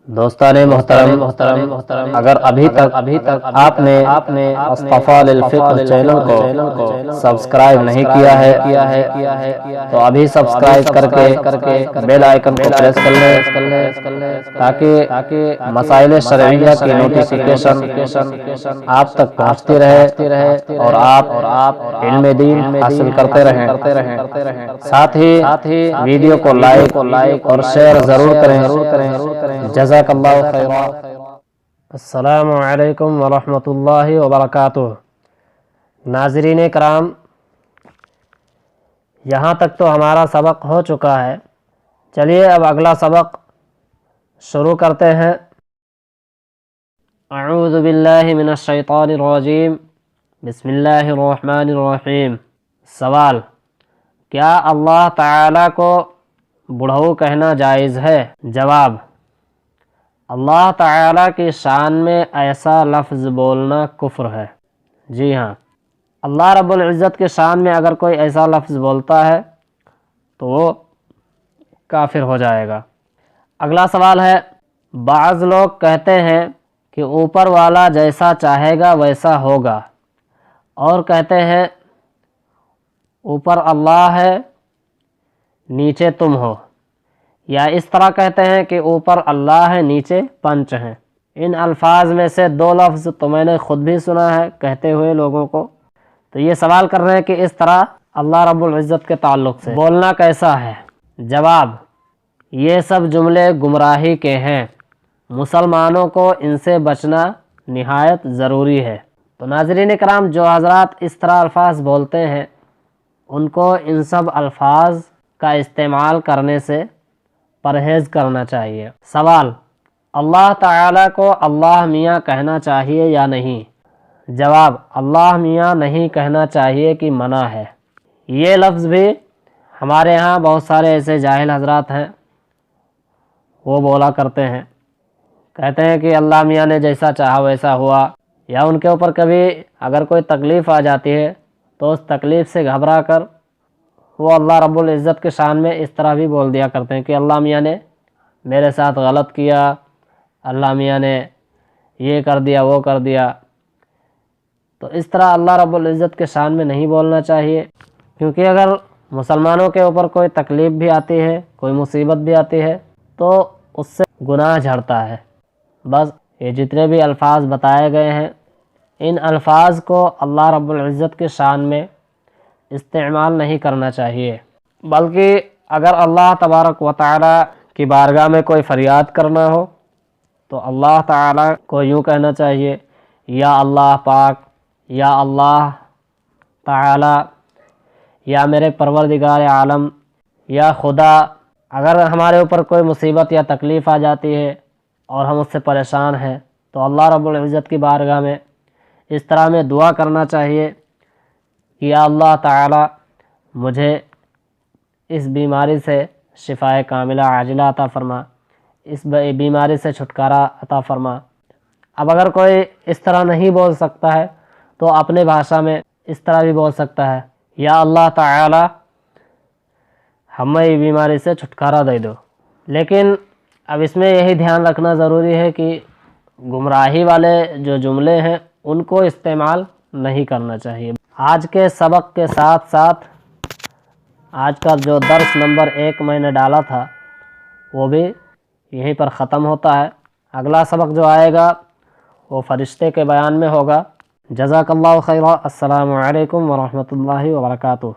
دوستان محترم اگر ابھی تک آپ نے اصطفیٰ للفقہ چینل کو سبسکرائب نہیں کیا ہے تو ابھی سبسکرائب کر کے بیل آئیکن کو پریس کر لیں تاکہ مسائل شرعیہ کی نوٹیفیکیشن آپ تک پہنچتی رہے اور آپ علم دین حاصل کرتے رہیں۔ ساتھ ہی ویڈیو کو لائک اور شیئر ضرور کریں۔ جزاک اللہ خیرا۔ السلام علیکم ورحمۃ اللہ وبرکاتہ۔ ناظرین کرام، یہاں تک تو ہمارا سبق ہو چکا ہے، چلیے اب اگلا سبق شروع کرتے ہیں۔ اعوذ باللہ من الشیطان الرجیم، بسم اللہ الرحمن الرحیم۔ سوال: کیا اللہ تعالیٰ کو بڑھؤ کہنا جائز ہے؟ جواب: اللہ تعالیٰ کی شان میں ایسا لفظ بولنا کفر ہے۔ جی ہاں، اللہ رب العزت کی شان میں اگر کوئی ایسا لفظ بولتا ہے تو وہ کافر ہو جائے گا۔ اگلا سوال ہے: بعض لوگ کہتے ہیں کہ اوپر والا جیسا چاہے گا ویسا ہوگا، اور کہتے ہیں اوپر اللہ ہے نیچے تم ہو، یا اس طرح کہتے ہیں کہ اوپر اللہ ہے نیچے پنچ ہیں۔ ان الفاظ میں سے دو لفظ تو میں نے خود بھی سنا ہے کہتے ہوئے لوگوں کو، تو یہ سوال کر رہے ہیں کہ اس طرح اللہ رب العزت کے تعلق سے بولنا کیسا ہے؟ جواب: یہ سب جملے گمراہی کے ہیں، مسلمانوں کو ان سے بچنا نہایت ضروری ہے۔ تو ناظرین کرام، جو حضرات اس طرح الفاظ بولتے ہیں ان کو ان سب الفاظ کا استعمال کرنے سے پرہیز کرنا چاہیے۔ سوال: اللہ تعالیٰ کو اللہ میاں کہنا چاہیے یا نہیں؟ جواب: اللہ میاں نہیں کہنا چاہیے کہ منع ہے۔ یہ لفظ بھی ہمارے ہاں بہت سارے ایسے جاہل حضرات ہیں، وہ بولا کرتے ہیں، کہتے ہیں کہ اللہ میاں نے جیسا چاہا ویسا ہوا، یا ان کے اوپر کبھی اگر کوئی تکلیف آ جاتی ہے تو اس تکلیف سے گھبرا کر وہ اللہ رب العزت کے شان میں اس طرح بھی بول دیا کرتے ہیں کہ اللہ میاں نے میرے ساتھ غلط کیا، اللہ میاں نے یہ کر دیا وہ کر دیا۔ تو اس طرح اللہ رب العزت کے شان میں نہیں بولنا چاہیے، کیونکہ اگر مسلمانوں کے اوپر کوئی تکلیف بھی آتی ہے، کوئی مصیبت بھی آتی ہے تو اس سے گناہ جھڑتا ہے۔ بس یہ جتنے بھی الفاظ بتائے گئے ہیں ان الفاظ کو اللہ رب العزت کے شان میں استعمال نہیں کرنا چاہیے، بلکہ اگر اللہ تبارک و تعالی کی بارگاہ میں کوئی فریاد کرنا ہو تو اللہ تعالی کو یوں کہنا چاہیے: یا اللہ پاک، یا اللہ تعالی، یا میرے پروردگار عالم، یا خدا۔ اگر ہمارے اوپر کوئی مصیبت یا تکلیف آ جاتی ہے اور ہم اس سے پریشان ہیں تو اللہ رب العزت کی بارگاہ میں اس طرح میں دعا کرنا چاہیے کہ یا اللہ تعالی مجھے اس بیماری سے شفائے کاملہ عاجلہ عطا فرما، اس بیماری سے چھٹکارا عطا فرما۔ اب اگر کوئی اس طرح نہیں بول سکتا ہے تو اپنے بھاشا میں اس طرح بھی بول سکتا ہے: یا اللہ تعالی ہمیں یہ بیماری سے چھٹکارا دے دو۔ لیکن اب اس میں یہی دھیان رکھنا ضروری ہے کہ گمراہی والے جو جملے ہیں ان کو استعمال نہیں کرنا چاہیے۔ آج کے سبق کے ساتھ ساتھ آج کا جو درس نمبر 1 میں نے ڈالا تھا وہ بھی یہیں پر ختم ہوتا ہے۔ اگلا سبق جو آئے گا وہ فرشتے کے بیان میں ہوگا۔ جزاک اللہ خیرا۔ السلام علیکم ورحمۃ اللہ وبرکاتہ۔